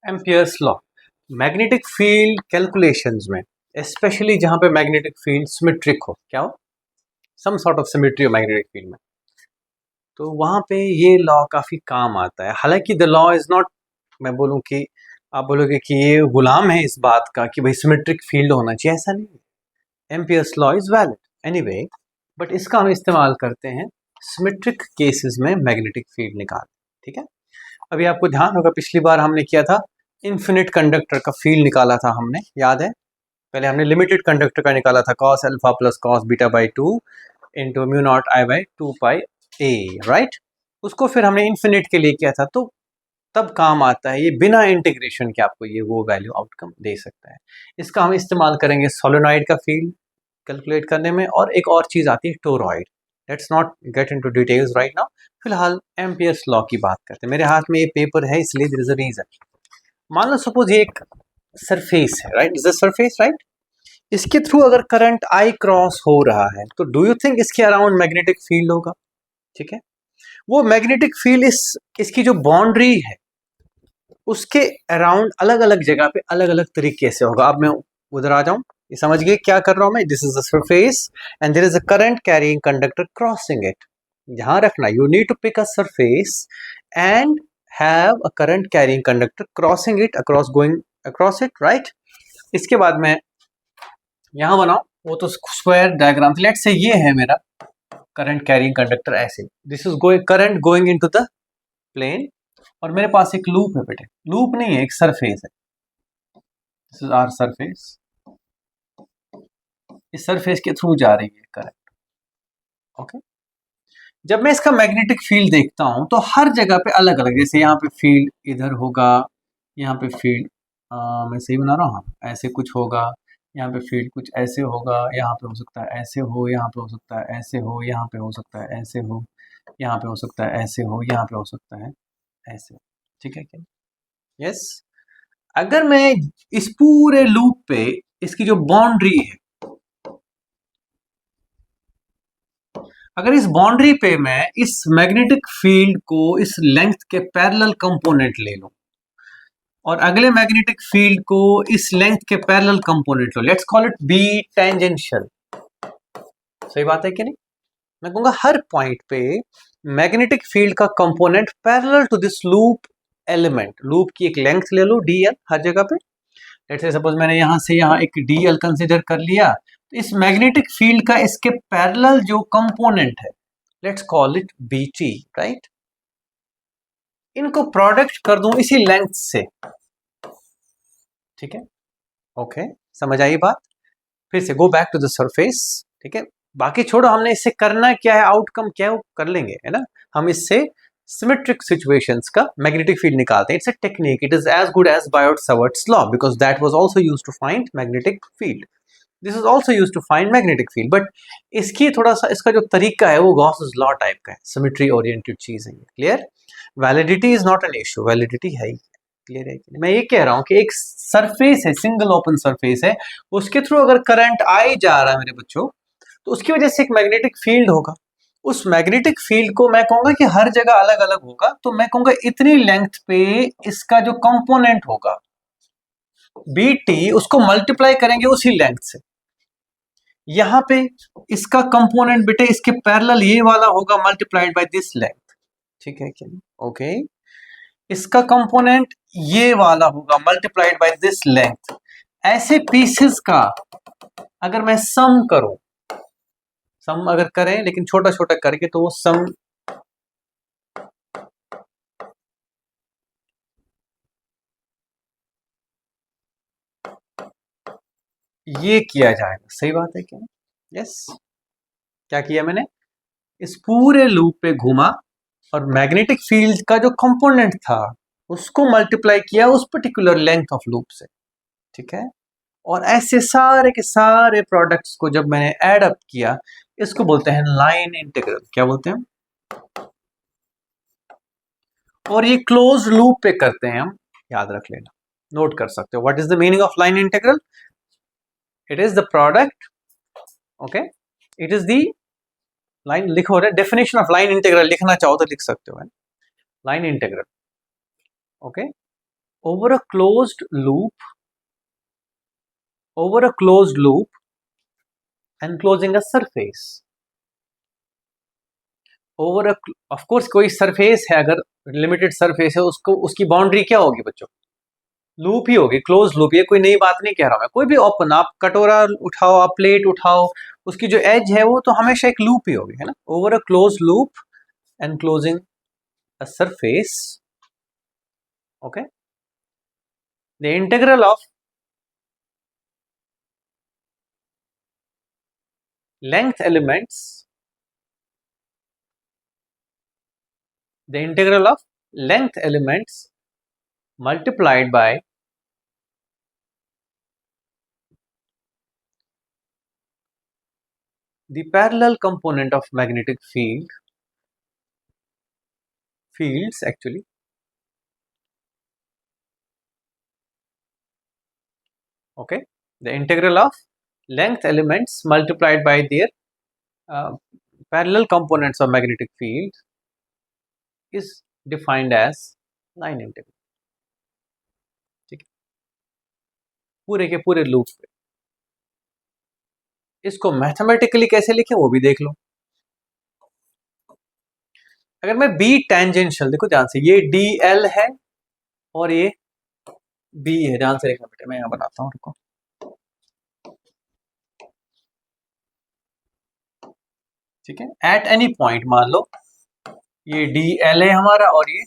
Ampere's law magnetic field calculations में, specially जहां पे मैग्नेटिक फील्ड सिमेट्रिक हो, क्या हो, सम सॉर्ट ऑफ सिमेट्री हो मैग्नेटिक फील्ड में, तो वहां पे ये लॉ काफी काम आता है। हालांकि द लॉ इज नॉट, मैं बोलूं कि आप बोलोगे कि ये गुलाम है इस बात का कि भाई सिमेट्रिक फील्ड होना चाहिए, ऐसा नहीं है। Ampere's law is valid anyway, but इसका हम इस्तेमाल करते हैं सिमेट्रिक केसेस में मैग्नेटिक फील्ड निकाल। ठीक है, अभी आपको ध्यान होगा पिछली बार हमने किया था इन्फिनिट कंडक्टर का फील्ड निकाला था हमने, याद है। पहले हमने लिमिटेड कंडक्टर का निकाला था cos alpha plus cos beta by 2 into mu naught I by 2 pi A, right. उसको फिर हमने इन्फिनिट के लिए किया था, तो तब काम आता है ये, बिना इंटीग्रेशन के आपको ये वो वैल्यू आउटकम दे सकता है। इसका हम इस्तेमाल करेंगे सोलेनॉइड का फील्ड कैलकुलेट करने में, और एक और चीज आती है toroid. Let's not get into details right now, फिलहाल एम्पियर्स लॉ की बात करते हैं। मेरे हाथ में ये पेपर है इसलिए देयर इज अ रीजन। मान लो सपोज ये एक सरफेस है, right, is a surface, right. इसके थ्रू अगर करंट आई क्रॉस हो रहा है तो डू यू थिंक इसके अराउंड मैग्नेटिक फील्ड होगा? ठीक है, वो मैग्नेटिक फील्ड इसकी जो बाउंड्री है उसके अराउंड अलग अलग जगह पे अलग अलग तरीके से होगा। अब मैं उधर आ जाऊं, ये समझ गए क्या कर रहा हूं मैं। This is the surface and there is a current carrying conductor crossing it. ध्यान रखना, you need to pick a surface and have a current carrying conductor crossing it, across going across it, right. इसके बाद मैं यहां बनाऊं, वो तो square diagram, let's say ये है मेरा करंट कैरिंग कंडक्टर, ऐसे this is going current going into the plane, और मेरे पास एक लूप है बेटे, लूप नहीं है, एक सरफेस है। दिस इज आवर सरफेस, इस सरफेस के थ्रू जा रही है करंट। ओके, जब मैं इसका मैग्नेटिक फील्ड देखता हूं तो हर जगह पे अलग अलग, जैसे यहाँ पे फील्ड इधर होगा, यहाँ पे फील्ड मैं सही बना रहा हूँ, हाँ, ऐसे कुछ होगा, यहाँ पे फील्ड कुछ ऐसे होगा, यहाँ पे हो सकता है ऐसे हो, यहाँ पे हो सकता है ऐसे हो, यहाँ पे हो सकता है ऐसे हो, यहाँ पे हो सकता है ऐसे हो, यहाँ पे हो सकता है ऐसे। ठीक है क्या? यस। अगर मैं इस पूरे लूप पे इसकी जो बाउंड्री है, अगर इस बाउंड्री पे मैं इस मैग्नेटिक फील्ड को इस लेंथ के पैरेलल कंपोनेंट ले लूं, और अगले मैग्नेटिक फील्ड को इस लेंथ के पैरेलल कंपोनेंट लो, let's call it be tangential. सही बात है कि नहीं? मैं कहूंगा हर पॉइंट पे मैग्नेटिक फील्ड का component parallel to this loop element, loop की एक लेंथ ले लो डी एल हर जगह पे। लेट्स से सपोज मैंने यहां से यहां एक डी एल कंसिडर कर लिया, तो इस मैग्नेटिक फील्ड का इसके पैरेलल जो कंपोनेंट है, let's call it B T, right. इनको प्रोडक्ट कर दूं इसी लेंथ से, ठीक है। ओके, समझ आई बात? फिर से go back to the surface, ठीक है। बाकी छोड़ो, हमने इससे करना क्या है, आउटकम क्या है वो कर लेंगे, है ना। हम इससे सिमेट्रिक सिचुएशंस का मैग्नेटिक फील्ड निकालते हैं। It's a technique, it is as good as Biot Savart's law because that was also used to find magnetic field. This is also used to find magnetic field, but इसकी थोड़ा सा इसका जो तरीका है वो गॉस's लॉ टाइप का है, सिमेट्री ओरिएंटेड चीज है। Clear? Validity is not an issue, validity है ही। क्लियर है? मैं ये कह रहा हूं कि एक सरफेस है, सिंगल ओपन सरफेस है, उसके थ्रू अगर करंट आई जा रहा है मेरे बच्चों, तो उसकी वजह से एक मैग्नेटिक फील्ड होगा। उस मैग्नेटिक फील्ड को मैं कहूंगा कि हर जगह अलग अलग होगा, तो मैं कहूंगा इतनी लेंथ पे इसका जो कंपोनेंट होगा बी टी, उसको मल्टीप्लाई करेंगे उसी लेंथ से। यहां पे इसका कंपोनेंट बेटे इसके पैरेलल ये वाला होगा मल्टीप्लाइड बाय दिस लेंथ। ठीक है क्या? ओके, इसका कंपोनेंट ये वाला होगा मल्टीप्लाइड बाय दिस लेंथ। ऐसे पीसेस का अगर मैं सम करूं, सम अगर करें लेकिन छोटा छोटा करके, तो वो सम ये किया जाएगा। सही बात है क्या? यस। क्या किया मैंने? इस पूरे लूप पे घूमा और मैग्नेटिक फील्ड का जो कंपोनेंट था उसको मल्टीप्लाई किया उस पर्टिकुलर लेंथ ऑफ लूप से। ठीक है, और ऐसे सारे के सारे प्रोडक्ट्स को जब मैंने ऐड अप किया, इसको बोलते हैं लाइन इंटीग्रल। क्या बोलते हैं? और ये क्लोज लूप पे करते हैं हम, याद रख लेना, नोट कर सकते हो। What is the meaning of line integral? It is the product, okay, it is the line, लिखो रे, डेफिनेशन ऑफ लाइन इंटीग्रल लिखना चाहो तो लिख सकते हो। Line integral, okay, over a closed loop over a closed loop enclosing a surface over a of course कोई surface है, अगर लिमिटेड सरफेस है उसको उसकी बाउंड्री क्या होगी बच्चों? लूप ही होगी, क्लोज लूप। ये कोई नई बात नहीं कह रहा मैं, कोई भी ओपन, आप कटोरा उठाओ, आप प्लेट उठाओ, उसकी जो एज है वो तो हमेशा एक लूप ही होगी, है ना। Over a close loop enclosing a surface, okay. The integral of length elements, the integral of length elements multiplied by the parallel component of magnetic fields actually, okay. The integral of length elements multiplied by their uh, parallel components of magnetic field is defined as line integral, ठीक है। पूरे के पूरे loop पे इसको mathematically कैसे लिखें वो भी देख लो। अगर मैं बी टेंजेंशियल, देखो ध्यान से, ये डी एल है और ये बी है, ध्यान से देखना बेटे, मैं यहाँ बनाता हूँ, रुको। ठीक है, एट एनी पॉइंट मान लो ये डी एल है हमारा और ये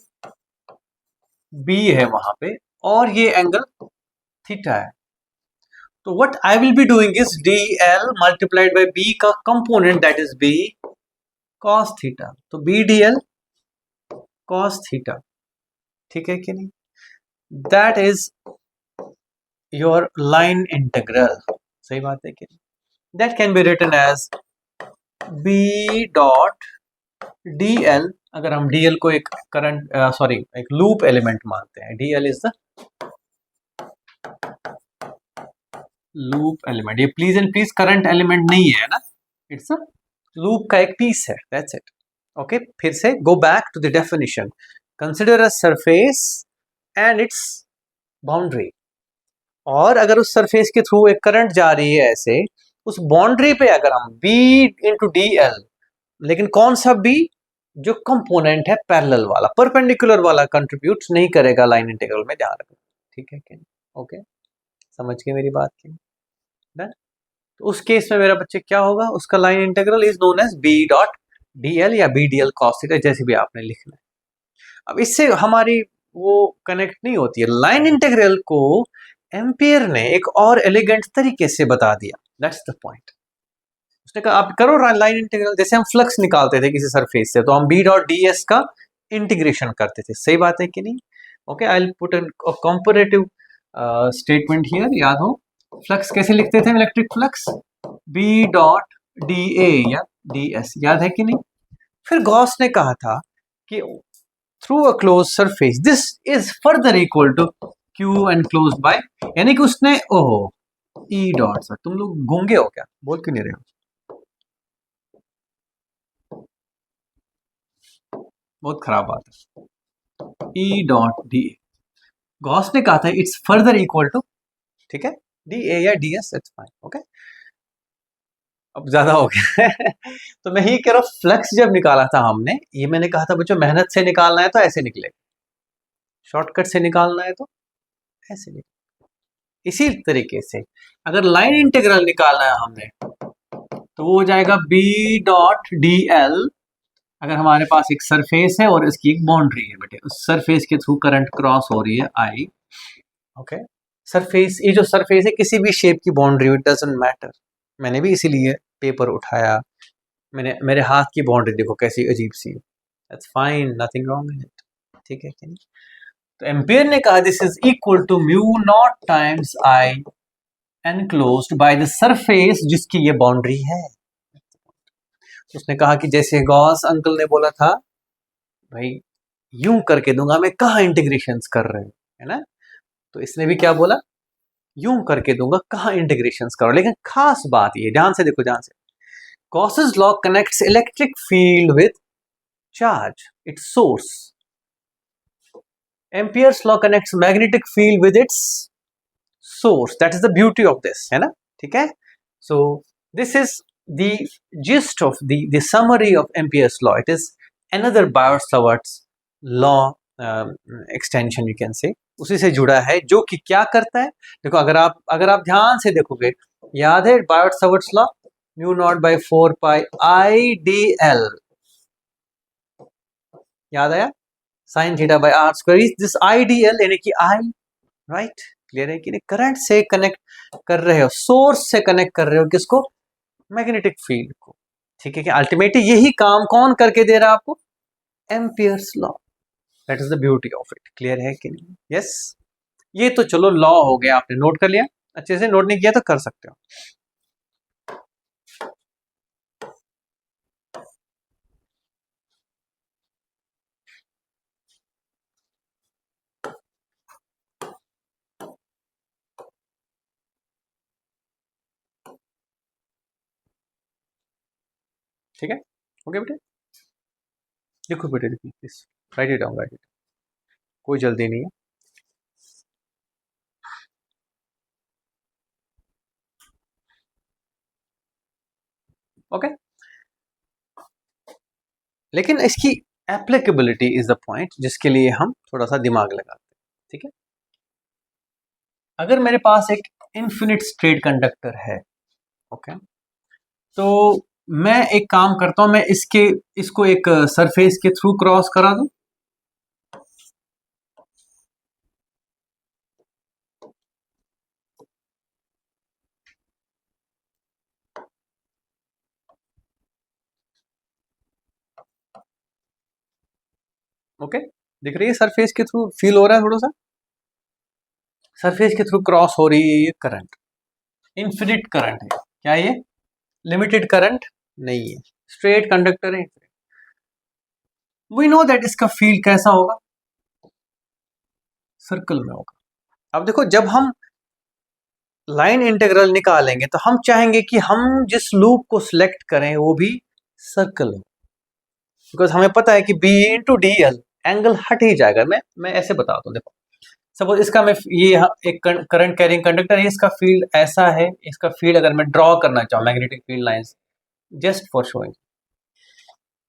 बी है वहां पे, और ये एंगल थीटा है। तो what I will be doing is D L multiplied by B का component, that is B cos theta. तो B D L cos theta, ठीक है कि नहीं? That is your line integral, सही बात है कि नहीं? That can be written as B dot D L. अगर हम डी एल को एक करंट सॉरी एक लूप एलिमेंट मानते हैं, D L is the loop element. ये please and please current element नहीं है ना, इट्स अ लूप का एक पीस है, दैट्स इट, ओके। फिर से go back to the definition, consider a surface and its boundary, और अगर उस सरफेस के थ्रू एक करंट जा रही है ऐसे, उस बाउंड्री पे अगर हम बी इंटू डी एल, लेकिन कौन सा बी? जो कंपोनेंट है पैरेलल वाला, परपेंडिकुलर वाला कंट्रीब्यूट नहीं करेगा लाइन इंटीग्रल में, ध्यान रखना, ठीक है कि ओके, समझ के मेरी बात की डन। तो उस केस में मेरा बच्चे क्या होगा, उसका line integral is known as B dot D L या B D L cos theta, जैसे भी आपने लिखना है। अब इससे हमारी वो कनेक्ट नहीं होती है। लाइन इंटीग्रल को एम्पियर ने एक और एलिगेंट तरीके से बता दिया, दैट्स द पॉइंट। उसने कहा आप करो लाइन इंटीग्रल, जैसे हम फ्लक्स निकालते थे किसी सरफेस से, तो हम बी डॉट डी एस का इंटीग्रेशन करते थे, सही बात है कि नहीं? Okay, I will put a comparative statement here, याद हो फ्लक्स कैसे लिखते थे, electric flux B dot D A या डी एस, याद है कि नहीं? फिर गॉस ने कहा था कि through a close surface this is further equal to Q enclosed by, यानी कि उसने ओहो ई डॉट, सर तुम लोग गूंगे हो क्या, बोल क्यों नहीं रहे हो? बहुत खराब बात है। ई डॉट डी ए, गॉस ने कहा था इट्स फर्दर इक्वल टू, ठीक है, डी ए या D S, it's fine, okay. अब ज्यादा हो गया तो मैं ये कह रहा हूँ, फ्लक्स जब निकाला था हमने, ये मैंने कहा था बच्चों मेहनत से निकालना है तो ऐसे निकले, शॉर्टकट से निकालना है तो ऐसे निकले। इसी तरीके से अगर लाइन इंटीग्रल निकालना है हमने, तो वो हो जाएगा बी डॉट डी एल। अगर हमारे पास एक सरफेस है और इसकी एक बाउंड्री है बेटे, उस सरफेस के थ्रू करंट क्रॉस हो रही है आई, ओके। सरफेस, ये जो सरफेस है किसी भी शेप की बाउंड्री, इट डजंट मैटर। मैंने भी इसीलिए पेपर उठाया, मैंने मेरे हाथ की बाउंड्री देखो कैसी अजीब सी, that's fine, nothing wrong in it, ठीक है कि नहीं? तो एम्पियर ने कहा this is equal to mu not times I enclosed by the surface जिसकी ये बाउंड्री है। उसने कहा कि जैसे गॉस अंकल ने बोला था भाई यूं करके दूंगा, मैं कहाँ इंटीग्रेशंस कर रहे हो, है ना? तो इसने भी क्या बोला, यूं करके दूंगा, कहाँ इंटीग्रेशंस करो। लेकिन खास बात ये, ध्यान से देखो, ध्यान से, Gauss's law connects electric field with charge, it's source, Ampere's law connects magnetic field with its source, that is the beauty of this, है ना, ठीक है। So this is the gist of the summary of Ampere's law. It is another Biot-Savart's law extension, you can say, उसी से जुड़ा है, जो कि क्या करता है। देखो, अगर आप ध्यान से देखोगे, याद है Biot-Savart's law, mu naught by 4 pi I D L, याद आया, sine theta by R square, this I D L यानी कि आई, राइट, क्लियर है कि नहीं। करंट से कनेक्ट कर रहे हो, सोर्स से कनेक्ट कर रहे हो किसको, मैग्नेटिक फील्ड को, ठीक है कि अल्टीमेटली यही काम कौन करके दे रहा है आपको, Ampere's law, that is the beauty of it, clear है कि नहीं। यस, ये तो चलो लॉ हो गया, आपने नोट कर लिया, अच्छे से नोट नहीं किया तो कर सकते हो। ठीक है, ओके बेटे, लिखो बेटे, लिखो please, right it down, right it, कोई जल्दी नहीं है। ओके, लेकिन इसकी एप्लीकेबिलिटी इज द पॉइंट जिसके लिए हम थोड़ा सा दिमाग लगाते हैं, ठीक है। अगर मेरे पास एक इन्फिनिट स्ट्रेट कंडक्टर है, ओके, तो मैं एक काम करता हूं, मैं इसको एक सरफेस के थ्रू क्रॉस करा दूं, ओके, दिख रही है सरफेस के थ्रू, फील हो रहा है थोड़ा सा, सरफेस के थ्रू क्रॉस हो रही है ये करंट, इन्फिनिट करंट है क्या ये, लिमिटेड करंट नहीं है, स्ट्रेट कंडक्टर है। वी नो दैट इसका फील्ड कैसा होगा, सर्कल में होगा। अब देखो, जब हम लाइन इंटीग्रल निकालेंगे तो हम चाहेंगे कि हम जिस लूप को सिलेक्ट करें वो भी सर्कल हो, बिकॉज हमें पता है कि B into D L, angle हट ही जाएगा। मैं ऐसे बताता हूँ, देखो सपोज इसका मैं ये एक करंट कैरिंग कंडक्टर है, इसका फील्ड ऐसा है, इसका फील्ड अगर मैं ड्रॉ करना चाहूँ magnetic field lines, just for showing,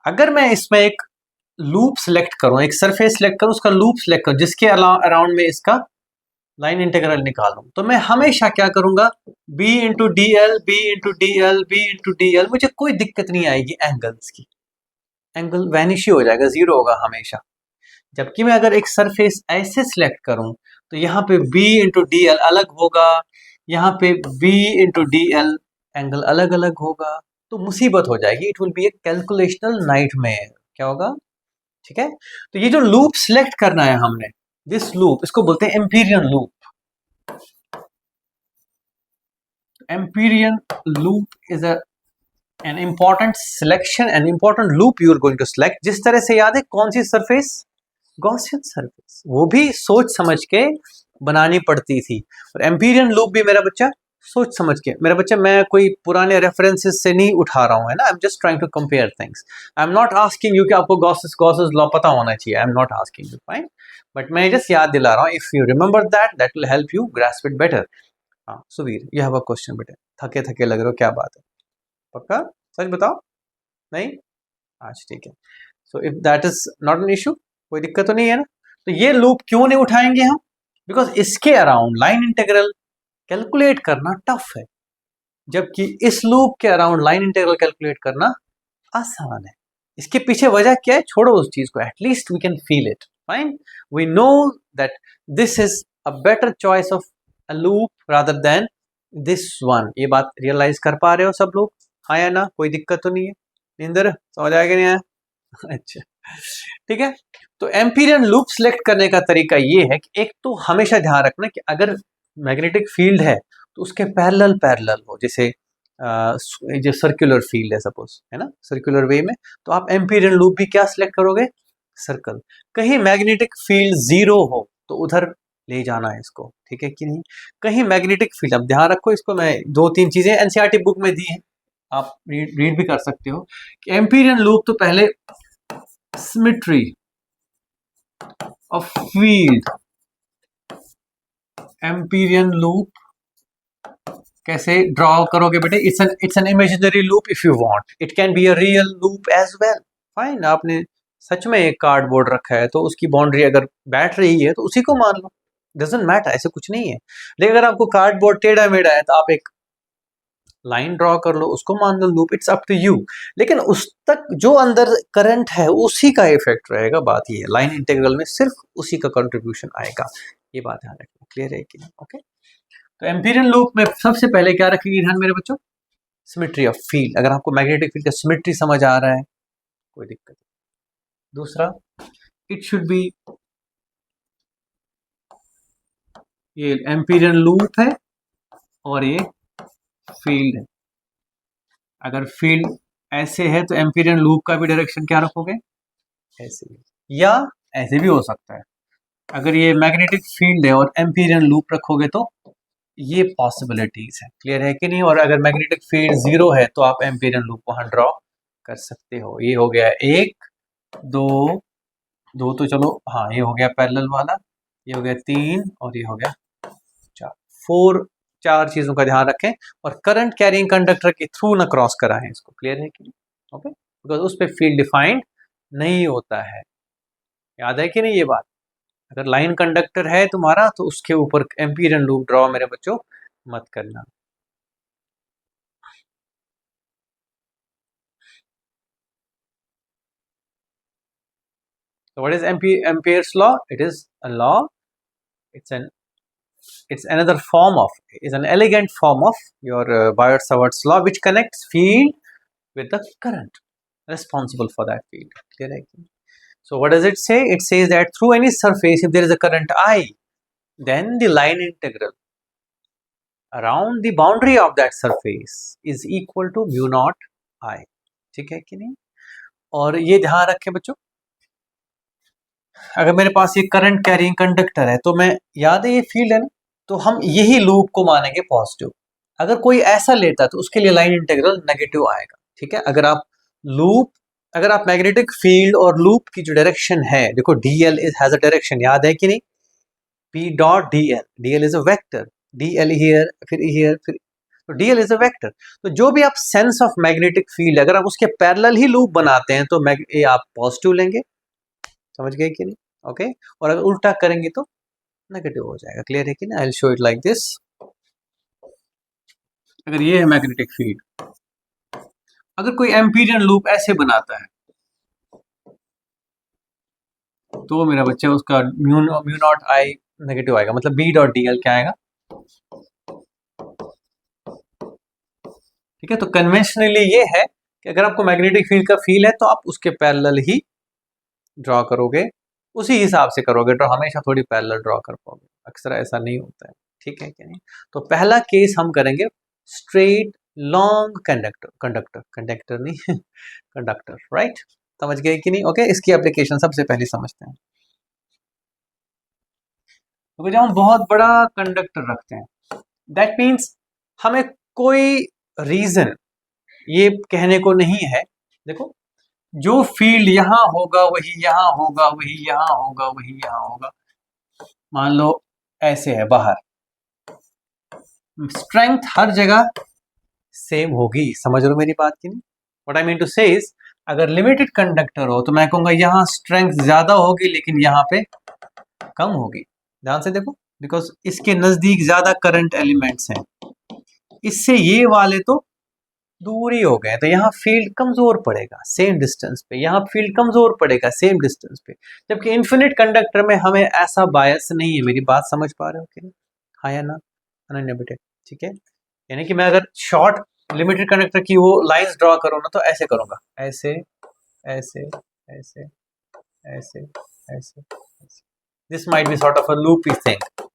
अगर मैं इसमें एक लूप सिलेक्ट करूं, एक सरफेस सिलेक्ट करूं, उसका लूप सिलेक्ट करूं, जिसके अराउंड में इसका लाइन इंटीग्रल निकालूं, तो मैं हमेशा क्या करूंगा, b into D L, B into D L, B into D L, मुझे कोई दिक्कत नहीं आएगी एंगल्स की, एंगल वैनिश ही हो जाएगा, जीरो होगा हमेशा। जबकि मैं अगर एक सरफेस ऐसे सिलेक्ट करूं, तो यहाँ पे b इंटू डी एल अलग होगा, यहाँ पे b into D L angle अलग अलग होगा, तो मुसीबत हो जाएगी, it will be a calculational nightmare, क्या होगा, ठीक है। तो ये जो लूप सिलेक्ट करना है हमने, दिस लूप, इसको बोलते हैं Amperian loop. Amperian loop is an important selection, an important loop you are going to select. जिस तरह से याद है कौन सी सरफेस, गॉसियन सरफेस, वो भी सोच समझ के बनानी पड़ती थी, और एम्पीरियन लूप भी मेरा बच्चा सोच समझ के, मेरा बच्चा मैं कोई पुराने रेफरेंसेस से नहीं उठा रहा हूँ, है ना, I am just trying to compare things, I am not asking you कि आपको गॉसेस लॉ पता होना चाहिए, I am not asking you, fine, but मैं जस्ट याद दिला रहा हूँ, if you remember that will help you grasp it better. हाँ Suvir, you have a question बेटे, थके थके लग रहे हो, क्या बात है, पक्का सच बताओ, नहीं, अच्छा ठीक है, so if that is not an issue, कोई दिक्कत तो नहीं है ना। तो ये लूप क्यों नहीं उठाएंगे हम, बिकॉज इसके अराउंड लाइन इंटीग्रल कैलकुलेट करना टफ है, जबकि इस लूप के अराउंड लाइन इंटीग्रल कैलकुलेट करना आसान है। इसके पीछे वजह क्या है, छोड़ो उस चीज को, at least we can feel it, fine, we know that this is a better choice of a loop rather than this one. ये बात रियलाइज कर पा रहे हो सब लोग, हाँ या ना, कोई दिक्कत तो नहीं है, इंदर समझ आएगा नहीं आया अच्छा ठीक है। तो एम्पीरियन लूप सिलेक्ट करने का तरीका ये है कि एक तो हमेशा ध्यान रखना कि अगर मैग्नेटिक फील्ड है तो उसके पैरेलल पैरेलल हो, जैसे जो सर्कुलर फील्ड है सपोज, है ना, सर्कुलर वे में, तो आप एम्पीरियन लूप भी क्या सिलेक्ट करोगे, सर्कल। कहीं मैग्नेटिक फील्ड जीरो हो तो उधर ले जाना है इसको, ठीक है कि नहीं। कहीं मैग्नेटिक फील्ड, अब ध्यान रखो इसको, मैं दो तीन चीजें एनसीईआरटी बुक में दी है, आप रीड भी कर सकते हो कि एम्पीरियन लूप तो पहले symmetry, of field Amperian loop कैसे ड्रॉ करोगे बेटे? It's an imaginary loop if you want, it can be a real loop as well. Fine, आपने सच में एक कार्डबोर्ड रखा है तो उसकी बाउंड्री अगर बैठ रही है तो उसी को मान लो, डजंट मैटर, ऐसे कुछ नहीं है। लेकिन अगर आपको कार्डबोर्ड टेढ़ा मेढ़ा है तो आप एक लाइन ड्रॉ कर लो, उसको मान लो loop, it's up to you. लेकिन उस तक जो अंदर करंट है उसी का इफेक्ट रहेगा। बात ये है, लाइन इंटीग्रल में सिर्फ उसी का कंट्रीब्यूशन आएगा, ये बात ध्यान रखना। क्लियर है कि? ओके, तो एम्पीरियन लूप में सबसे पहले क्या रखेंगे ध्यान मेरे बच्चों? Symmetry of field. अगर आपको मैग्नेटिक फील्ड का सिमेट्री समझ आ रहा है कोई दिक्कत नहीं। दूसरा, इट शुड बी, ये एम्पीरियन लूप है और ये फील्ड है। अगर फील्ड ऐसे है तो एम्पीरियन लूप का भी डायरेक्शन क्या रखोगे? ऐसे, या ऐसे भी हो सकता है। अगर ये मैग्नेटिक फील्ड है और एम्पीरियन लूप रखोगे तो ये पॉसिबिलिटीज है। क्लियर है कि नहीं? और अगर मैग्नेटिक फील्ड 0 है तो आप एम्पीरियन लूप वहां ड्रॉ कर सकते हो। ये हो गया 1 2, दो तो चलो, हाँ ये हो गया पैरेलल वाला, ये हो गया 3 और ये हो गया 4, 4, 4 चीजों का ध्यान रखें। और करंट कैरिंग कंडक्टर के थ्रू ना क्रॉस कराएं इसको। क्लियर है कि नहीं? ओके, बिकॉज उस पर फील्ड डिफाइंड नहीं होता है। याद है कि नहीं ये बात? अगर लाइन कंडक्टर है तुम्हारा तो उसके ऊपर एम्पीरियन लूप ड्रॉ मेरे बच्चों मत करना। So what is Ampere's law? It is a law. It's another form of, is an elegant form of your Biot-Savart's law, which connects field with the current responsible for that field. Clear? So what does it say? It says that through any surface, if there is a current I, then the line integral around the boundary of that surface is equal to mu naught I. ठीक है कि नहीं? और ये ध्यान रखें बच्चों, अगर मेरे पास ये करंट कैरिंग कंडक्टर है तो मैं, याद है ये फील्ड है ना, तो हम यही लूप को मानेंगे पॉजिटिव। अगर कोई ऐसा लेता है तो उसके लिए लाइन इंटीग्रल नेगेटिव आएगा। ठीक है, अगर आप लूप, अगर आप मैग्नेटिक फील्ड और लूप की जो डायरेक्शन है, देखो डीएल हैज अ डायरेक्शन, याद है कि नहीं? P dot DL, DL is a vector, DL here फिर तो डीएल इज अ वेक्टर। तो जो भी आप सेंस ऑफ मैग्नेटिक फील्ड, अगर आप उसके पैरेलल ही लूप बनाते हैं तो ये आप पॉजिटिव लेंगे। समझ गए कि नहीं? ओके, और अगर उल्टा करेंगे तो नेगेटिव हो जाएगा। क्लियर है कि नहीं? आई will show it like this. अगर ये है मैग्नेटिक फील्ड, अगर कोई एम्पीरियन लूप ऐसे बनाता है तो मेरा बच्चा उसका म्यू नॉट आई नेगेटिव आएगा, मतलब बी डॉट डी एल क्या आएगा? ठीक है, तो कन्वेंशनली ये है कि अगर आपको मैग्नेटिक फील्ड का फील है तो आप उसके पैरेलल ही ड्रॉ करोगे, उसी हिसाब से करोगे ड्रॉ, हमेशा थोड़ी पैरेलल ड्रॉ कर पाओगे, अक्सर ऐसा नहीं होता है। ठीक है कि नहीं? तो पहला केस हम करेंगे स्ट्रेट लॉन्ग कंडक्टर नहीं कंडक्टर, राइट? समझ गए कि नहीं? ओके, इसकी एप्लीकेशन सबसे पहले समझते हैं। तो जब हम बहुत बड़ा कंडक्टर रखते हैं, दैट मीन्स हमें कोई रीजन ये कहने को नहीं है, देखो जो फील्ड यहां होगा वही यहां होगा, वही यहां होगा, वही यहां होगा। मान लो ऐसे है बाहर, स्ट्रेंथ हर जगह सेम होगी। समझ रहे हो मेरी बात की नहीं? व्हाट आई मीन टू से इज, अगर लिमिटेड कंडक्टर हो तो मैं कहूंगा यहां स्ट्रेंथ ज्यादा होगी लेकिन यहां पे कम होगी। ध्यान से देखो, बिकॉज इसके नजदीक ज्यादा करंट एलिमेंट्स हैं, इससे ये वाले तो दूरी हो गए, तो यहाँ फील्ड कमजोर पड़ेगा सेम डिस्टेंस पे, यहाँ फील्ड कमजोर पड़ेगा सेम डिस्टेंस पे। जबकि इन्फिनिट कंडक्टर में हमें ऐसा बायस नहीं है। मेरी बात समझ पा रहे हो कि नहीं? हाँ या ना अनन्या बेटे? ठीक है, यानी कि मैं अगर शॉर्ट लिमिटेड कंडक्टर की वो लाइंस ड्रॉ करूँ ना तो ऐसे करूंगा, ऐसे ऐसे ऐसे ऐसे ऐसे, this might be sort of a loopy thing.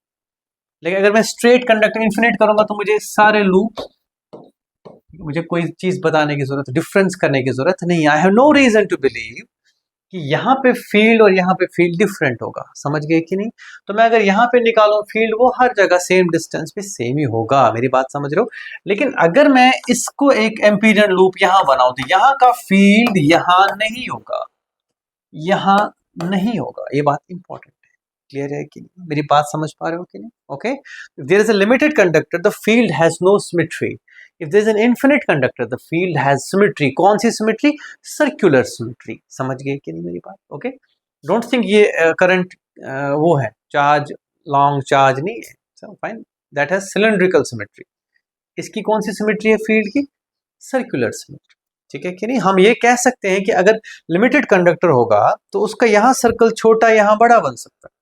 लेकिन अगर मैं स्ट्रेट कंडक्टर इन्फिनिट करूंगा तो मुझे सारे लूप, मुझे कोई चीज बताने की जरूरत, डिफरेंस करने की जरूरत नहीं। I have no reason to believe कि यहाँ पे फील्ड और यहाँ पे फील्ड डिफरेंट होगा। समझ गए कि नहीं? तो मैं अगर यहाँ पे निकालूं फील्ड, वो हर जगह सेम डिस्टेंस पे सेम ही होगा। मेरी बात समझ रहे हो? लेकिन अगर मैं इसको एक एम्पीरियन लूप यहाँ बनाऊं तो यहाँ का फील्ड यहाँ नहीं होगा, यहाँ नहीं होगा, ये बात इंपॉर्टेंट है। क्लियर है कि नहीं? मेरी बात समझ पा रहे हो कि नहीं? Okay, if there is a limited conductor the field has no symmetry, if there is an infinite conductor the field has symmetry. कौन सी सिमेट्री? Circular symmetry. समझ गए कि नहीं मेरी बात? ओके, डोंट थिंक ये करंट वो है चार्ज, लॉन्ग चार्ज नहीं है। So fine, that has cylindrical symmetry. इसकी कौन सी सिमेट्री है फील्ड की? Circular symmetry. ठीक है कि नहीं? हम ये कह सकते हैं कि अगर लिमिटेड कंडक्टर होगा तो उसका यहाँ सर्कल छोटा यहाँ बड़ा बन सकता है।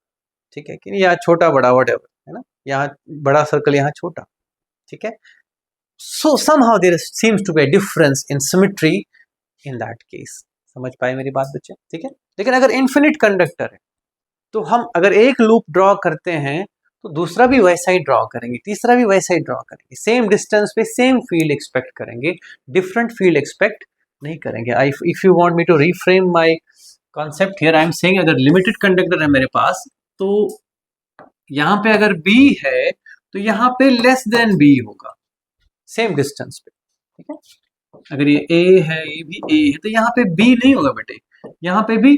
ठीक है कि नहीं? यहाँ छोटा बड़ा whatever, है ना, यहाँ बड़ा सर्कल यहाँ छोटा। ठीक है, सो somehow there seems to be a difference in symmetry in that case। समझ पाए मेरी बात बच्चे? ठीक है, लेकिन अगर इन्फिनिट कंडक्टर है तो हम अगर एक लूप ड्रॉ करते हैं तो दूसरा भी वैसा ही ड्रॉ करेंगे, तीसरा भी वैसा ही ड्रॉ करेंगे, सेम डिस्टेंस पे सेम फील्ड एक्सपेक्ट करेंगे, डिफरेंट फील्ड एक्सपेक्ट नहीं करेंगे। If you want me to reframe my concept here, I am saying अगर लिमिटेड कंडक्टर है मेरे पास तो यहाँ पे अगर b है तो यहाँ पे लेस देन b होगा सेम डिस्टेंस पे। ठीक है, अगर ये a है, ये भी a है, तो यहाँ पे b नहीं होगा बेटे, यहाँ पे भी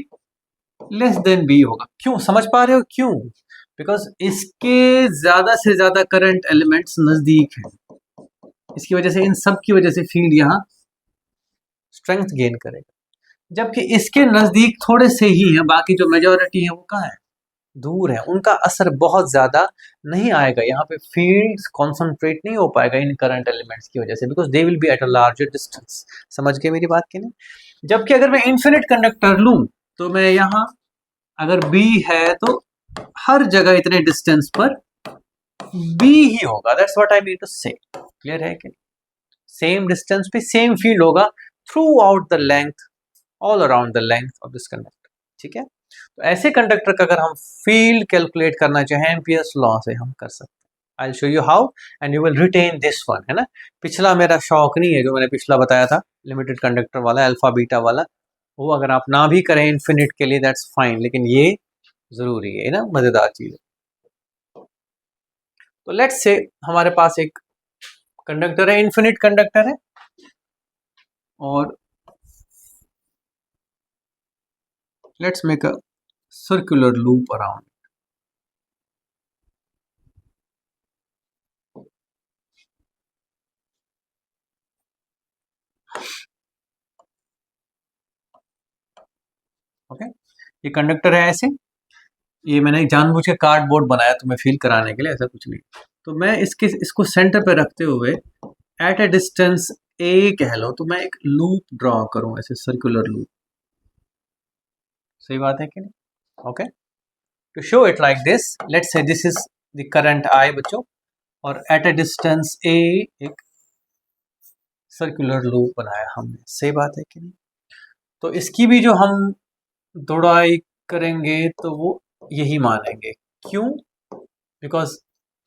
लेस देन b होगा। क्यों? समझ पा रहे हो क्यों? बिकॉज इसके ज्यादा से ज्यादा करंट एलिमेंट्स नजदीक हैं, इसकी वजह से इन सब की वजह से फील्ड यहाँ स्ट्रेंथ गेन करेगा, जबकि इसके नजदीक थोड़े से ही है, बाकी जो मेजोरिटी है वो कहाँ है? दूर है, उनका असर बहुत ज्यादा नहीं आएगा, यहाँ पे फील्ड कॉन्सेंट्रेट नहीं हो पाएगा इन करंट एलिमेंट्स की वजह से, because they will be at a larger distance. समझ गए मेरी बात की नहीं? जबकि अगर मैं इन्फिनिट कंडक्टर लूं तो मैं यहाँ अगर b है तो हर जगह इतने डिस्टेंस पर b ही होगा। That's what I mean to say. Clear है कि सेम डिस्टेंस पे सेम फील्ड होगा throughout the length, all around the length of this conductor. ठीक है, तो ऐसे कंडक्टर का अगर हम फील्ड कैलकुलेट करना चाहें एम्पियर्स लॉ से हम कर सकते हैं। I will show you how and you will retain this one, है ना। पिछला मेरा शौक नहीं है जो मैंने पिछला बताया था लिमिटेड कंडक्टर वाला, अल्फा बीटा वाला, वो अगर आप ना भी करें इन्फिनिट के लिए दैट्स फाइन, लेकिन ये जरूरी है ना, मजेदार चीज है। तो लेट्स से हमारे पास एक कंडक्टर है, इन्फिनिट कंडक्टर है, और let's make a circular loop around. Okay, ये कंडक्टर है ऐसे, ये मैंने जानबूझ के कार्डबोर्ड बनाया तुम्हें फील कराने के लिए, ऐसा कुछ नहीं। तो मैं इसको सेंटर पे रखते हुए एट ए डिस्टेंस a कह लो, तो मैं एक लूप ड्रॉ करूं ऐसे सर्कुलर लूप। सही बात है कि नहीं? Okay, to show it like this, let's say this is the current I बच्चों, और एट ए डिस्टेंस a एक सर्कुलर लूप बनाया हमने। सही बात है कि नहीं? तो इसकी भी जो हम दौड़ाई करेंगे तो वो यही मानेंगे। क्यों? बिकॉज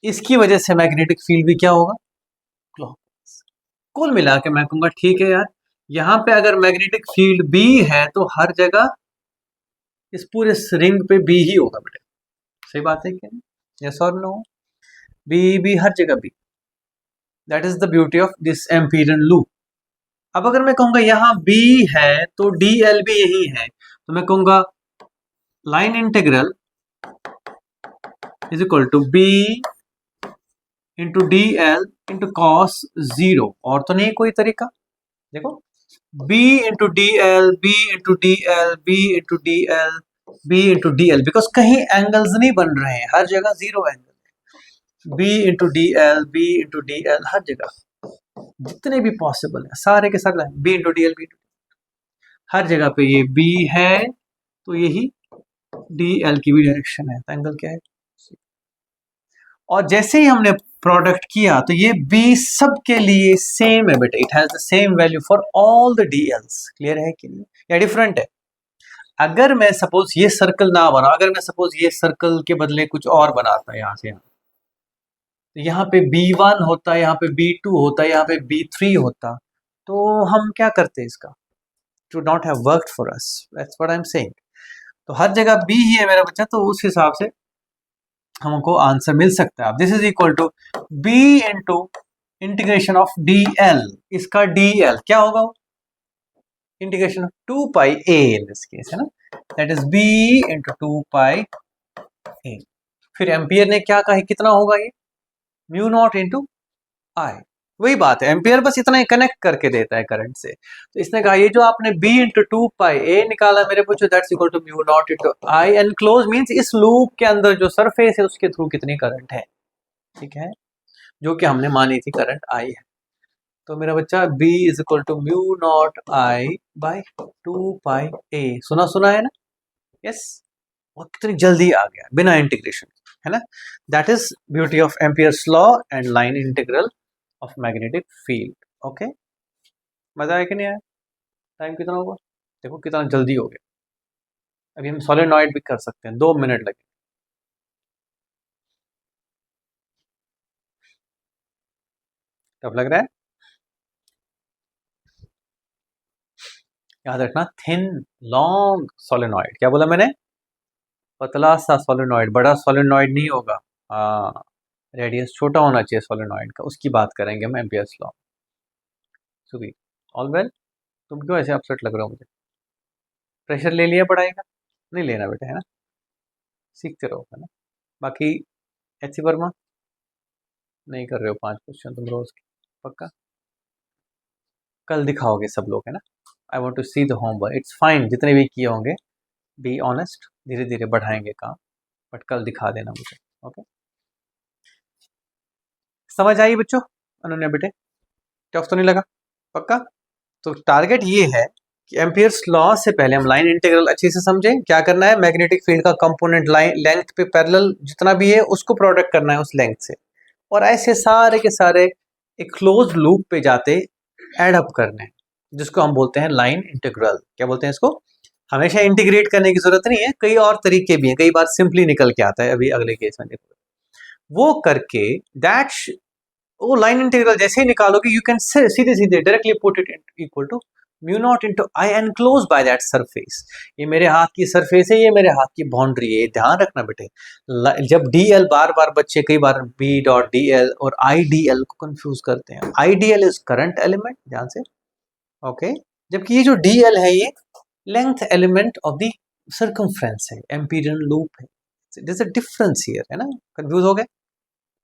इसकी वजह से मैग्नेटिक फील्ड भी क्या होगा? क्लॉकवाइज। कुल मिला के मैं कहूंगा ठीक है यार, यहाँ पे अगर मैग्नेटिक फील्ड B है तो हर जगह इस पूरे रिंग पे B ही होगा बेटे। सही बात है क्या? यस और नो? बी हर जगह B। That is the beauty of this Amperian loop. अब अगर मैं कहूंगा यहाँ B है तो DL भी यही है, तो मैं कहूंगा line integral is equal to B into DL into cos 0। और तो नहीं कोई तरीका? देखो, B into DL, B into DL, B into DL, B into DL, because कहीं एंगल्स नहीं बन रहे हैं, हर जगह zero angle. B into DL, B into DL, हर जगह जितने भी पॉसिबल है सारे के सारे B इंटू DL, B हर जगह पे ये B है तो यही DL की भी डायरेक्शन है, तो एंगल क्या है? और जैसे ही हमने प्रोडक्ट किया तो ये B सब के लिए सेम है बेटे, it has the same value for all the DLs। Clear है कि नहीं, या डिफरेंट है? अगर मैं सपोज ये सर्कल ना बना, अगर मैं सपोज ये सर्कल के बदले कुछ और बनाता यहाँ से यहाँ, तो यहाँ पे B1 होता, यहाँ पे B2 होता, यहाँ पे B3 होता, तो हम क्या करते इसका? To not have worked for us, that's what I am saying. तो हर जगह B ही है मेरा बच्चा, तो उस हिसाब से हमको आंसर मिल सकता है। अब this is equal to B into integration of DL, इसका DL क्या होगा? Integration of 2 pi A in this case, है ना। That is B into 2 pi A. फिर एम्पियर ने क्या कहा, कितना होगा ये, म्यू नॉट इंटू आई। वही बात है, एम्पियर बस इतना ही कनेक्ट करके देता है करंट से। तो इसने कहा ये जो आपने b इंटू 2 पाई ए निकाला मेरे पूछो, that's equal to mu naught into I enclose, means इस लूप के अंदर जो सरफेस है उसके थ्रू कितनी करंट है, ठीक है, जो कि हमने मानी थी करंट आई है। तो मेरा बच्चा b is equal to mu naught I by 2 pi A, सुना सुना है ना, यस। और कितनी जल्दी आ गया बिना इंटीग्रेशन, है ना। That is beauty of amperes law and line integral of magnetic field. Okay, मजा आया कि नहीं आया? टाइम कितना होगा, देखो कितना जल्दी हो गया। अभी हम सोलेनॉइड भी कर सकते हैं, 2 मिनट लगे। टफ लग रहा है? याद रखना, थिन लॉन्ग सोलेनॉइड, क्या बोला मैंने, पतला सा सोलेनॉइड, बड़ा सोलेनॉइड नहीं होगा। हाँ, रेडियस छोटा होना चाहिए सोलेनॉइड का, उसकी बात करेंगे हम एम्पियर्स लॉ। सुबी, ऑल वेल? तुम क्यों ऐसे अपसेट लग रहे हो मुझे? प्रेशर ले लिया पढ़ाई का? नहीं लेना बेटा, है ना, सीखते रहो, है ना। बाकी एच सी वर्मा नहीं कर रहे हो 5 क्वेश्चन तुम रोज के, पक्का? कल दिखाओगे सब लोग, है ना। I want to see the homework, it's fine जितने भी किए होंगे, बी ऑनेस्ट, धीरे धीरे बढ़ाएंगे काम, बट कल दिखा देना मुझे, ओके। समझ आई बच्चों, अनन्या बेटे, टफ तो नहीं लगा, पक्का? तो टारगेट ये है कि एम्पियर्स लॉ से पहले हम लाइन इंटीग्रल अच्छे से समझें। क्या करना है, मैग्नेटिक फील्ड का कंपोनेंट लाइन लेंथ पे पैरेलल जितना भी है उसको प्रोडक्ट करना है उस लेंथ से, और ऐसे सारे के सारे एक क्लोज लूप पे जाते एड अप करने हैं, जिसको हम बोलते हैं लाइन इंटीग्रल। क्या बोलते हैं इसको? हमेशा इंटीग्रेट करने की जरूरत नहीं है, कई और तरीके भी हैं, कई बार सिंपली निकल के आता है, अभी अगले केस में देखो। वो करके दैट वो लाइन इंटीग्रल जैसे ही निकालोगे, यू कैन सीधे सीधे directly put it equal to mu naught into I enclose by that surface. ये मेरे हाथ की सरफेस है, ये मेरे हाथ की बाउंड्री है, ध्यान रखना बेटे। जब डी एल, बार बार बच्चे कई बार बी डॉट डी एल और आई डी एल को कंफ्यूज करते हैं। आई D L is current element, ध्यान से, ओके, जबकि ये जो डी एल है ये length element of the circumference है, एम्पीरियन लूप है। There is a difference here, है ना, कंफ्यूज हो गए,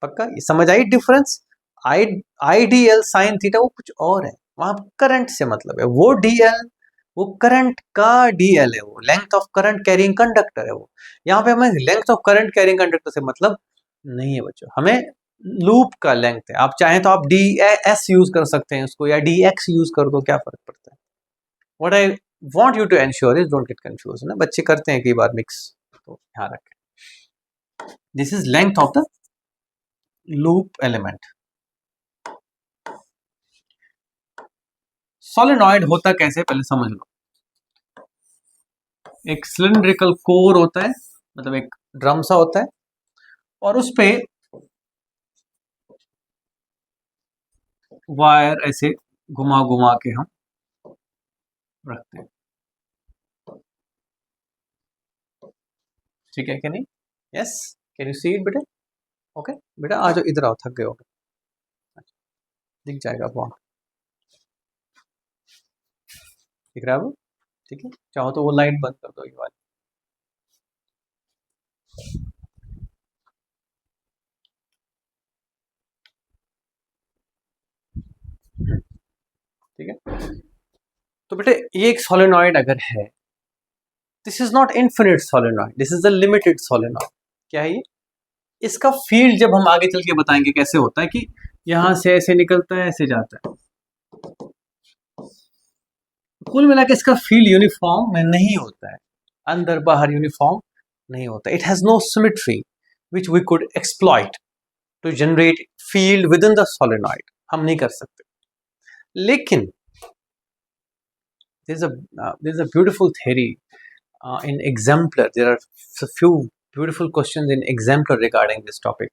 पक्का? ये समझ आई difference? I I D L sine theta वो कुछ और है, वहां करंट से मतलब है, वो डी एल वो करंट का डी एल है, वो length of current carrying conductor है वो। यहाँ पे हमें length of current carrying conductor से मतलब नहीं है बच्चों, हमें लूप का लेंथ है। आप चाहें तो आप डी एस यूज कर सकते हैं उसको, या डी एक्स यूज कर दो, क्या फर्क पड़ता है। What I want you to ensure is don't get confuse, ना बच्चे करते हैं कई बार मिक्स, तो ध्यान रखें। This is length of the loop element. Solenoid होता कैसे पहले समझ लो। एक सिलिंड्रिकल कोर होता है, मतलब एक ड्रम सा होता है, और उस पे वायर ऐसे घुमा घुमा के हम रखते हैं, ठीक है कि नहीं? Yes, can you see it बेटे? ओके बेटा, आ जाओ इधर आओ, थक गए हो, दिख जाएगा बहुत, दिख रहा है वो, ठीक है। चाहो तो वो लाइट बंद कर दो ये वाली, ठीक है। तो बेटे ये एक सोलेनॉइड अगर है, this is not infinite solenoid, this is a limited solenoid. क्या है ये? इसका फील्ड जब हम आगे चल के बताएंगे कैसे होता है, कि यहां से ऐसे निकलता है, ऐसे जाता है। कुल मिला के इसका फील्ड यूनिफॉर्म में नहीं होता है, अंदर बाहर यूनिफॉर्म नहीं होता। It has no symmetry which we could exploit to generate field within the solenoid, हम नहीं कर सकते। लेकिन there's a beautiful theory in exemplar. There are a few beautiful questions in exemplar regarding this topic,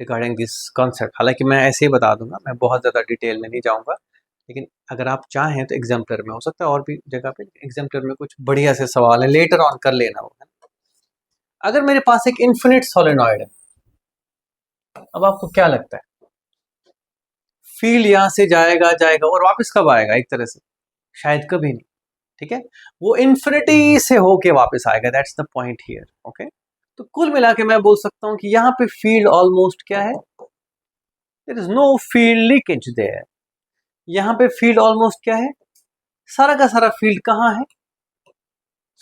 regarding this concept. हालांकि मैं ऐसे ही बता दूंगा, मैं बहुत ज़्यादा डिटेल में नहीं जाऊंगा, लेकिन अगर आप चाहें तो एग्जाम्पलर में हो सकता है, और भी जगह पे एग्जाम्पलर में कुछ बढ़िया से सवाल है, लेटर ऑन कर लेना होगा। अगर मेरे पास एक इन्फिनिट सोलेनॉइड है, अब आपको क्या लगता है फील्ड यहाँ से जाएगा जाएगा और वापस कब आएगा? एक तरह से शायद कभी नहीं, ठीक है, वो इन्फिनिटी से होके वापस आएगा, that's the point here. Okay, तो कुल मिला के मैं बोल सकता हूं कि यहाँ पे फील्ड ऑलमोस्ट क्या है, there is no field leakage there. यहाँ पे फील्ड ऑलमोस्ट क्या है, सारा का सारा फील्ड कहाँ है,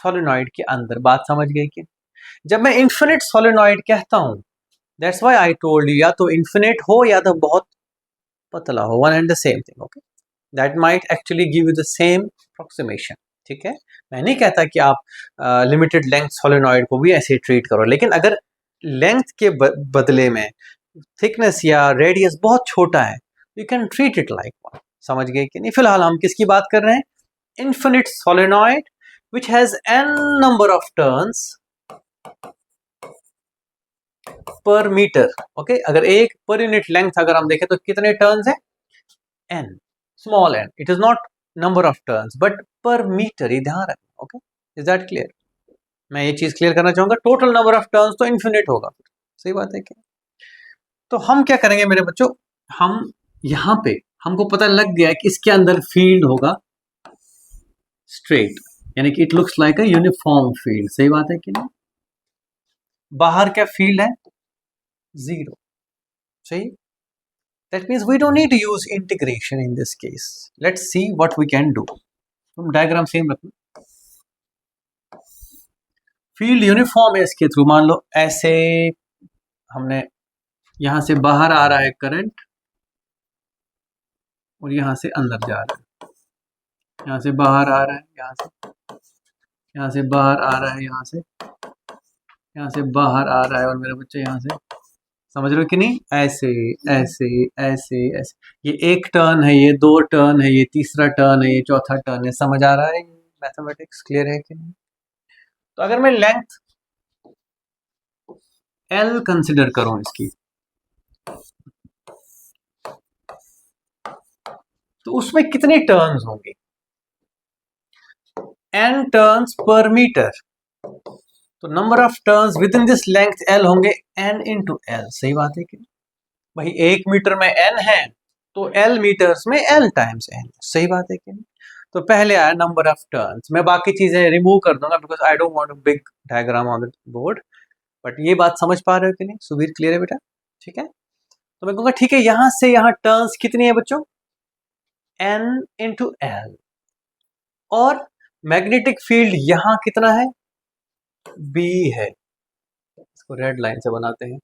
सोलेनॉइड के अंदर। बात समझ गई कि जब मैं इन्फिनिट सोलेनॉइड कहता हूं, that's why I told you, या तो इन्फिनिट हो या तो बहुत पतला हो, one and the same thing. Okay, that might actually give you the same approximation. ठीक है, मैं नहीं कहता कि आप लिमिटेड लेंथ सोलेनॉइड को भी ऐसे ट्रीट करो, लेकिन अगर लेंथ के बदले में थिकनेस या रेडियस बहुत छोटा है, you can treat it like one. समझ गए कि नहीं? फिलहाल हम किसकी बात कर रहे हैं, infinite solenoid which has n number of turns per meter। Okay, अगर एक पर यूनिट लेंथ अगर हम देखें तो कितने टर्न्स है, n, small n, it is not number of turns but पर मीटर, ये ध्यान रखना। Okay, is that clear? मैं ये चीज क्लियर करना चाहूंगा, टोटल नंबर ऑफ टर्न्स तो इन्फिनिट होगा। सही बात है क्या? तो हम क्या करेंगे मेरे बच्चों, हम यहां पे हमको पता लग गया कि इसके अंदर फील्ड होगा स्ट्रेट, यानी कि it looks like a uniform field. सही बात है कि नहीं? बाहर क्या फील्ड है, जीरो। सही, that means we don't need to use integration in this case. Let's see what we can do. तुम डायग्राम सेम रखना, फील्ड यूनिफॉर्म है इसके थ्रू। मान लो ऐसे हमने यहां से बाहर आ रहा है करंट और यहां से अंदर जा रहा है, यहां से बाहर आ रहा है, यहाँ से बाहर आ रहा है, यहाँ से बाहर आ रहा है, और मेरे बच्चे यहाँ से, समझ रहे हो कि नहीं, ऐसे ऐसे ऐसे ऐसे, ये एक टर्न है, ये दो टर्न है, ये तीसरा टर्न है, ये चौथा टर्न है। समझ आ रहा है? मैथमेटिक्स क्लियर है कि नहीं? तो अगर मैं लेंथ L कंसिडर करूं इसकी, तो उसमें कितने टर्न्स होंगे, n टर्न्स पर मीटर। तो number of turns with in this length L होंगे n इंटू L। सही बात है कि भाई, एक मीटर में n है तो L मीटर्स में L टाइम्स n। सही बात है कि नहीं? तो पहले आया नंबर ऑफ टर्न्स, मैं बाकी चीजें रिमूव कर दूंगा because I don't want a big diagram on the board, but ये बात समझ पा रहे हो कि नहीं? सुबीर क्लियर है बेटा? ठीक है, तो मैं कहूंगा ठीक है, यहां से यहां टर्न्स कितनी है बच्चों, n इंटू L, और मैग्नेटिक फील्ड यहां कितना है, B है। इसको रेड लाइन से बनाते हैं,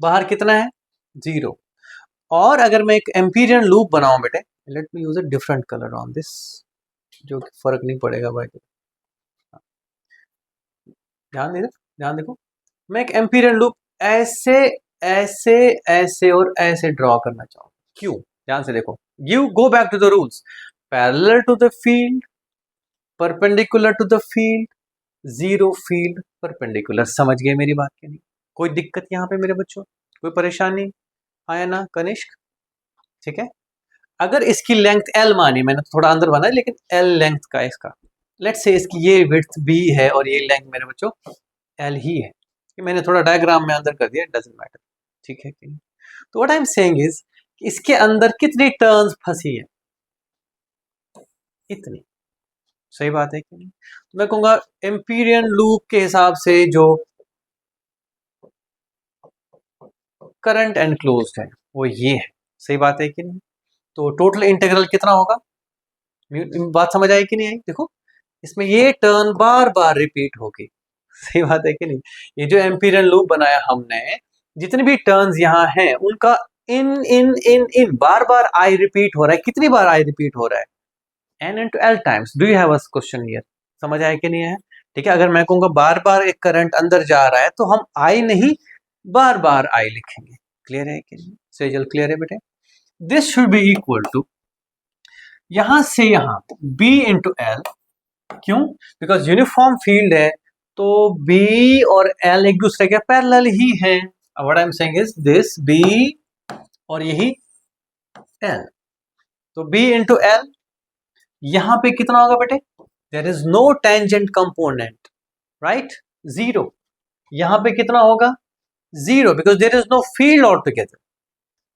बाहर कितना है, जीरो। और अगर मैं एक एम्पीरियन लूप बनाऊं बेटे, let me use a different colour on this, जो कि फर्क नहीं पड़ेगा भाई। ध्यान देखो, मैं एक एम्पीरियन लूप ऐसे ऐसे ऐसे और ऐसे ड्रॉ करना चाहूँ। क्यों? ध्यान से देखो, you go back to the rules, parallel to the field, perpendicular to the field, zero field perpendicular. समझ गए मेरी बात के नहीं? कोई दिक्कत यहाँ पे मेरे बच्चों, कोई परेशानी आया ना कनिष्क? ठीक है, अगर इसकी लेंथ L मानी, मैंने तो थोड़ा अंदर बना है लेकिन L लेंथ का इसका, लेट्स से इसकी ये विड्थ B है और ये लेंथ मेरे बच्चों L ही है, कि मैंने थोड़ा डायग्राम में अंदर कर दिया, डजंट मैटर। ठीक है कि नहीं? तो what I am saying is, इसके अंदर कितनी टर्न्स फंसी है, इतनी। सही बात है कि नहीं? तो मैं कहूंगा एम्पीरियन लूप के हिसाब से जो करंट एनक्लोज्ड है वो ये है। सही बात है कि नहीं? तो टोटल इंटीग्रल कितना होगा, बात समझ आई कि नहीं आई? देखो, इसमें ये टर्न बार बार रिपीट होगी। सही बात है कि नहीं? ये जो एम्पीरियन लूप बनाया हमने, जितने भी टर्न्स यहाँ हैं उनका इन इन इन इन बार बार आई रिपीट हो रहा है। कितनी बार आई रिपीट हो रहा है, n into l times. Do you have a question here? समझ आया कि नहीं है? ठीक है, अगर मैं कहूंगा बार बार एक करंट अंदर जा रहा है तो हम आई नहीं बार बार आई लिखेंगे। क्लियर है कि नहीं? सेजल क्लियर है बेटे? This should be equal to, यहां से यहां b इंटू एल। क्यों? बिकॉज यूनिफॉर्म फील्ड है, तो B और L एक दूसरे के पैरेलल ही है। What I am saying is this B और यही L, तो B इंटू L, यहां पे कितना होगा बेटे, there is no tangent component, right, zero. यहां पे कितना होगा, zero, because there is no field all together.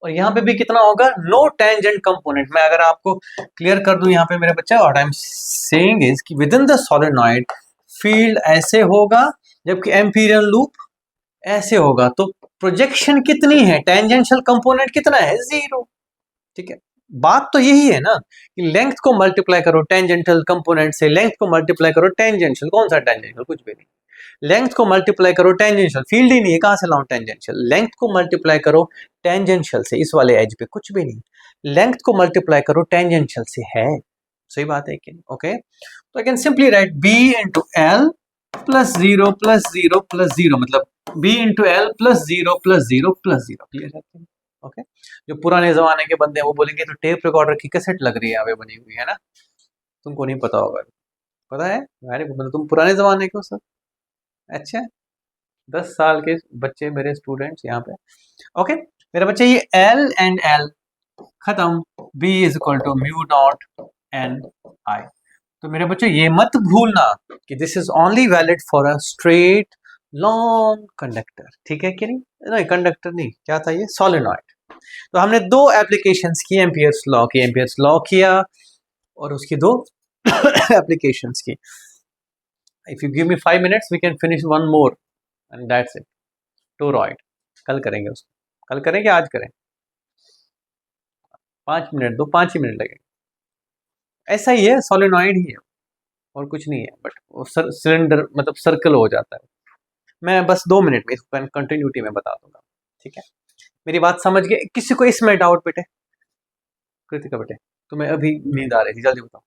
और यहाँ पे भी कितना होगा, नो टेंजेंट कंपोनेंट। मैं अगर आपको क्लियर कर दूं यहाँ पे मेरे बच्चा, what I am saying is कि within the solenoid field ऐसे होगा, जबकि एम्पीरियल लूप ऐसे होगा। तो प्रोजेक्शन कितनी है, टेंजेंशियल कंपोनेंट कितना है, 0। ठीक है, बात तो यही है ना कि लेंथ को मल्टीप्लाई करो टेंजेंशियल कंपोनेंट से, लेंथ को मल्टीप्लाई करो टेंजेंशियल, कौन सा टेंजेंशियल, कुछ भी नहीं। लेंथ को मल्टीप्लाई करो टेंजेंशियल, फील्ड ही नहीं है, कहां से लाऊं टेंजेंशियल। लेंथ को मल्टीप्लाई करो टेंजेंशियल से, इस वाले एज पे कुछ भी नहीं। लेंथ को मल्टीप्लाई करो टेंजेंशियल से, है सही बात है कि ओके। तो I can simply write B into L plus zero plus zero plus zero, मतलब B into L plus zero plus zero plus zero. Clear है ओके। जो पुराने जमाने के बंदे हैं वो बोलेंगे तो टेप रिकॉर्डर की कैसेट लग रही है यहाँ पे बनी हुई है ना, तुमको नहीं पता होगा। पता है, अरे मतलब तुम पुराने जमाने के हो सर। अच्छा, 10 साल के बच्चे मेरे स्टूडेंट्स यहाँ पे। ओके मेरे बच्चे, ये एल एंड एल खत्म, B is equal to mu dot N I. तो मेरे बच्चे ये मत भूलना कि this is only valid for a straight long conductor. ठीक है कि नहीं कंडक्टर नहीं, क्या था ये, सोलेनॉइड। तो हमने दो एप्लीकेशंस की एम्पियर्स लॉ की, एम्पियर्स लॉ किया और उसकी दो एप्लीकेशंस की। If you give me 5 minutes we can finish one more and that's it, toroid. कल करेंगे उसको, कल करेंगे आज करें, 5 मिनट दो, 5 ही मिनट लगेंगे। ऐसा ही है, सोलेनॉइड ही है और कुछ नहीं है, बट वो सिलेंडर मतलब सर्कल हो जाता है। मैं बस 2 मिनट में इसको कंटिन्यूटी में बता दूंगा। ठीक है, मेरी बात समझ गए? किसी को इसमें डाउट बेटे? कृतिका बेटे तुम्हें अभी नींद आ रही थी, जल्दी बताओ,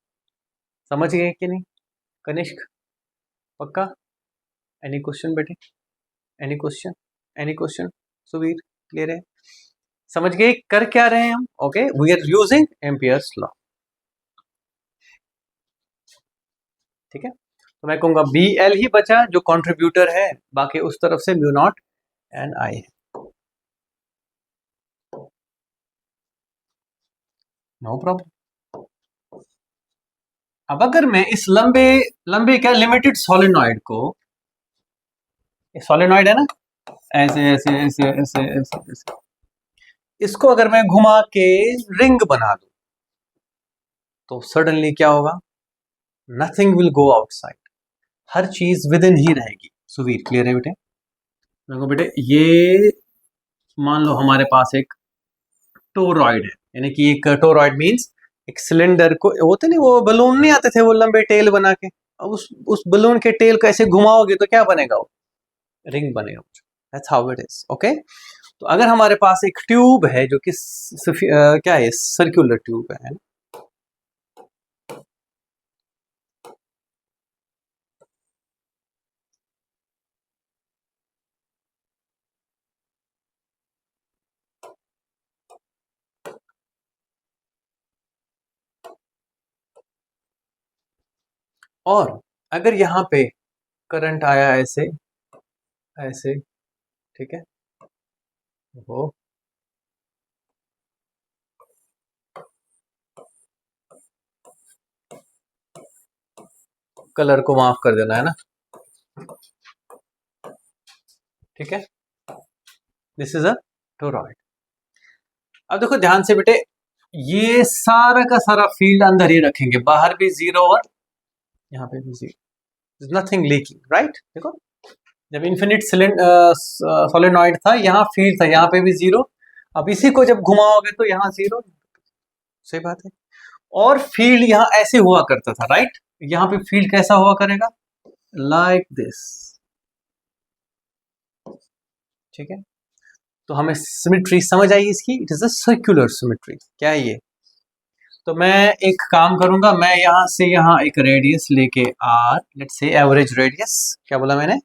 समझ गए कि नहीं? कनिष्क पक्का? एनी क्वेश्चन बेटे, any question, any question? Suvir clear है, समझ गए कर क्या रहे हैं हम? Okay, we are using Ampere's law. ठीक है, तो मैं कहूंगा बी एल ही बचा जो कंट्रीब्यूटर है, बाकी उस तरफ से म्यू नॉट एन आई है। No problem. अब अगर मैं इस लंबे लंबे क्या लिमिटेड सोलेनॉइड को, सोलेनॉइड है ना, ऐसे ऐसे ऐसे ऐसे ऐसे ऐसे, इसको अगर मैं घुमा के रिंग बना दूं तो सडनली क्या होगा, नथिंग विल गो आउटसाइड, हर चीज विद इन ही रहेगी। सुवीर क्लियर है बेटे? देखो बेटे, ये मान लो हमारे पास एक टोरॉइड है, यानी कि एक टोरॉइड मींस एक सिलेंडर को, होते नहीं वो बलून नहीं आते थे वो लंबे टेल बना के, अब उस बलून के टेल को ऐसे घुमाओगे तो क्या बनेगा, वो रिंग बनेगा। That's how it is okay. तो अगर हमारे पास एक ट्यूब है जो कि क्या है, सर्कुलर ट्यूब है ना, और अगर यहाँ पे करंट आया ऐसे ऐसे, ठीक है, वो कलर को माफ कर देना है ना, ठीक है, दिस इज अ टोरॉइड। अब देखो ध्यान से बेटे, ये सारा का सारा फील्ड अंदर ही रखेंगे, बाहर भी जीरो और यहाँ पे भी जीरो, नथिंग लीकिंग राइट। देखो जब इन्फिनिट सोलेनॉइड था, यहाँ फील्ड था, यहाँ पे भी जीरो, अब इसी को जब घुमाओगे तो यहाँ जीरो, सही बात है। और फील्ड यहाँ ऐसे हुआ करता था राइट, यहाँ पे फील्ड कैसा हुआ करेगा, लाइक दिस। ठीक है, तो हमें सिमेट्री समझ आई इसकी, it is a circular symmetry. क्या है ये? तो मैं एक काम करूंगा, मैं यहां से यहां एक रेडियस लेके R, let's say average radius, क्या बोला मैंने,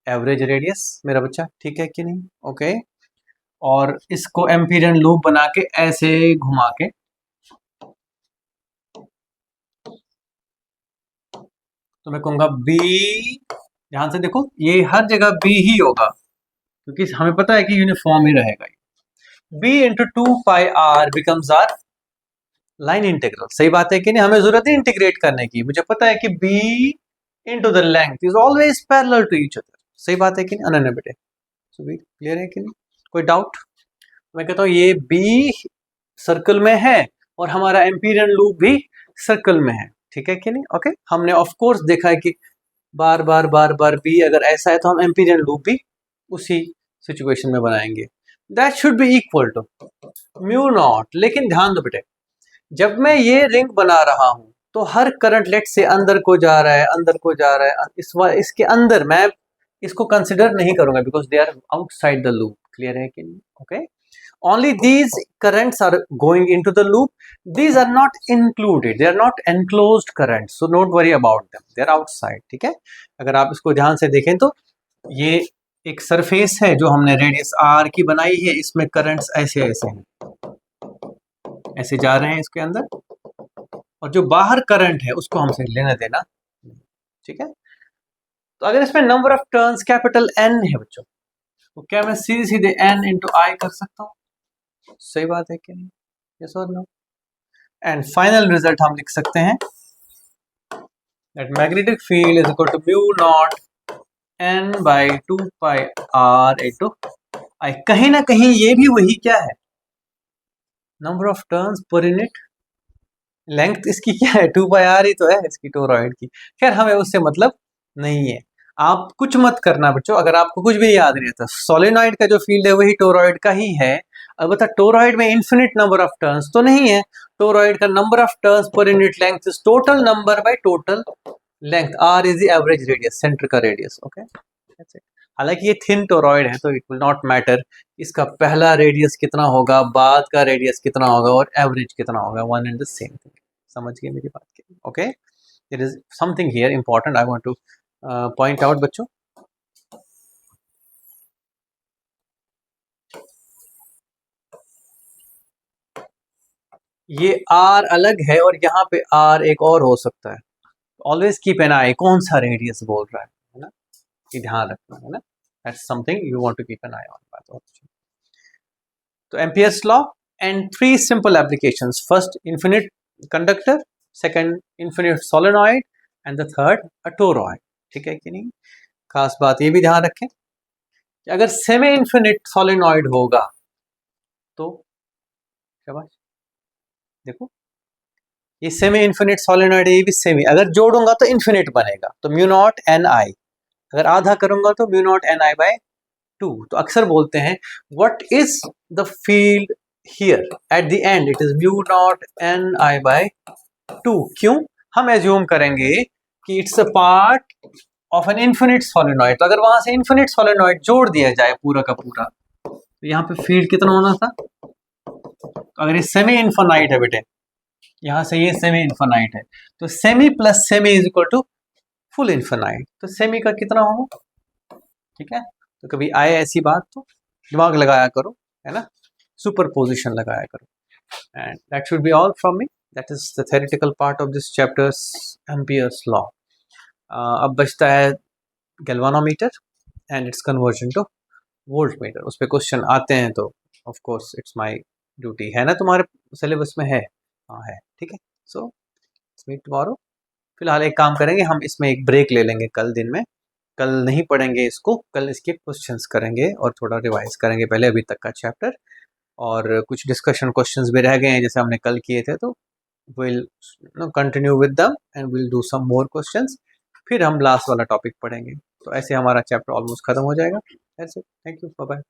एवरेज रेडियस मेरा बच्चा, ठीक है कि नहीं? ओके, और इसको एम्पीरियन लूप बना के ऐसे घुमा के, तो मैं कहूंगा बी, ध्यान से देखो ये हर जगह बी ही होगा क्योंकि हमें पता है कि यूनिफॉर्म ही रहेगा। B into 2 pi R becomes R line integral. सही बात है कि नहीं? हमें जरूरत है इंटीग्रेट करने की, मुझे पता है कि B into the length is always parallel to each other. सही बात है कि नहीं? अनन्य बेटे, सो बी क्लियर है कि नहीं? कोई डाउट? मैं कहता हूँ ये बी सर्कल में है और हमारा एम्पीरियन लूप भी सर्कल में है, ठीक है कि नहीं? ओके, हमने ऑफ कोर्स देखा है कि बार बार बार बार बी अगर ऐसा है तो हम एम्पीरियन लूप भी उसी सिचुएशन में बनाएंगे। That should be equal to mu naught. लेकिन ध्यान दो बेटे, जब मैं ये रिंग बना रहा हूं तो हर करंट लेट से अंदर को जा रहा है, अंदर को जा रहा है, इसके अंदर मैं इसको कंसिडर नहीं करूंगा because they are outside the loop. Clear है कि नहीं? Okay, only these currents are going into the loop, these are not included, they are not enclosed currents, so don't worry about them, they are outside। ठीक है, अगर आप इसको ध्यान से देखें तो ये एक सरफेस है जो हमने रेडियस r की बनाई है, इसमें करंट्स ऐसे ऐसे हैं, ऐसे जा रहे हैं इसके अंदर, और जो बाहर करंट है उसको हमसे लेना देना। ठीक है, तो अगर इसमें number of turns capital N है बच्चों, तो क्या मैं सीधे सीधे N इंटू आई कर सकता हूँ? सही बात है कि नहीं? यस और नो? एंड फाइनल रिजल्ट हम लिख सकते हैं that magnetic field is equal to mu naught n by 2 pi r into I. कहीं ना कहीं ये भी वही क्या है, number of turns per unit length इसकी क्या है, 2 पाई r ही तो है इसकी टोरॉइड की। खैर हमें उससे मतलब नहीं है, आप कुछ मत करना बच्चों, अगर आपको कुछ भी याद नहीं आता, सोलेनॉइड का जो फील्ड है वही टोरॉइड का ही है। अलबत्ता टोरॉइड में इन्फिनिट नंबर ऑफ टर्न्स तो नहीं है, टोरॉइड का number of turns per unit length is total number by total length, r is the average radius, centre का रेडियस। ओके, हालांकि ये थिन टोरॉइड है तो इट विल नॉट मैटर इसका पहला रेडियस कितना होगा, बाद का रेडियस कितना होगा और एवरेज कितना होगा, one and the same thing. समझ गए मेरी बात की? Okay, there is something here important I want to point out बच्चों। ये R अलग है और यहाँ पे R एक और हो सकता है, ऑलवेज कीप एन आई कौन सा रेडियस बोल रहा है ना, ये ध्यान रखना है ना, that's something you want to keep an eye on. बात तो Ampere's law and 3 simple applications, first infinite conductor, second infinite solenoid and the third a toroid. ठीक है कि नहीं? खास बात ये भी ध्यान रखें कि अगर सेमी इन्फिनिट सोलेनॉइड होगा तो शाबाश, देखो ये सेमी इन्फिनिट सोलेनॉइड है, ये भी सेमी, अगर जोड़ूंगा तो इन्फिनिट बनेगा, तो म्यू नॉट एन आई, अगर आधा करूंगा तो mu naught N I by 2। तो अक्सर बोलते हैं what is the field here at the end, it is mu naught N I by 2। क्यों? हम एज्यूम करेंगे कि it's a part of an infinite solenoid, तो अगर वहां से इन्फिनिट सोलेनॉइड जोड़ दिया जाए पूरा का पूरा, तो यहाँ पे फील्ड कितना होना था? तो अगर ये सेमी इन्फिनाइट है बेटे, यहाँ से ये सेमी इन्फिनाइट है, तो semi plus semi is equal to full infinite, तो सेमी का कितना होगा? ठीक है, तो कभी आए ऐसी बात तो दिमाग लगाया करो, है ना, सुपरपोजिशन लगाया करो। And that should be all from me, that is the theoretical part of this chapters Ampere's law. अब बचता है galvanometer and it's conversion two volt meter, उस पर क्वेश्चन आते हैं तो of course it's my duty, है ना, तुम्हारे सिलेबस में है? हाँ है, ठीक है। So meet tomorrow. फिलहाल एक काम करेंगे, हम इसमें एक ब्रेक ले लेंगे कल दिन में, कल नहीं पढ़ेंगे इसको, कल इसके क्वेश्चंस करेंगे और थोड़ा रिवाइज करेंगे पहले अभी तक का चैप्टर, और कुछ डिस्कशन क्वेश्चंस भी रह गए हैं जैसे हमने कल किए थे, तो will continue with them and will do some more questions, फिर हम लास्ट वाला टॉपिक पढ़ेंगे, तो ऐसे हमारा चैप्टर ऑलमोस्ट खत्म हो जाएगा। ऐसे थैंक यू, बाय बाय।